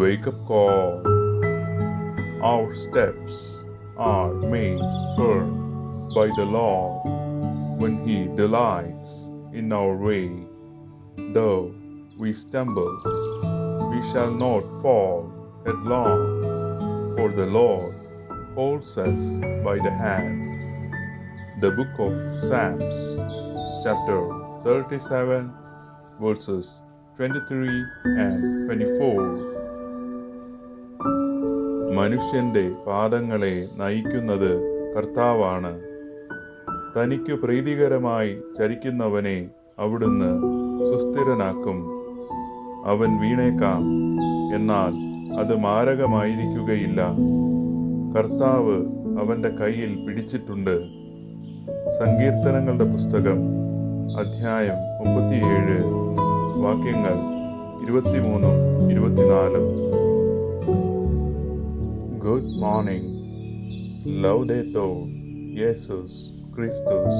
wake up call. Our steps are made firm by the Lord when He delights in our way. Though we stumble, we shall not fall headlong, for the Lord holds us by the hand. The book of Psalms, chapter 37, verses 23 and 24. മനുഷ്യന്റെ പാദങ്ങളെ നയിക്കുന്നത് കർത്താവാണ്. തനിക്കു പ്രീതികരമായി ചരിക്കുന്നവനെ അവിടുന്ന് സുസ്ഥിരനാക്കും. അവൻ വീണേക്കാം, എന്നാൽ അത് മാരകമായിരിക്കുകയില്ല. കർത്താവ് അവന്റെ കയ്യിൽ പിടിച്ചിട്ടുണ്ട്. സങ്കീർത്തനങ്ങളുടെ പുസ്തകം അധ്യായം 37 വാക്യങ്ങൾ 23 24. Good morning. Laudetur Jesus Christus.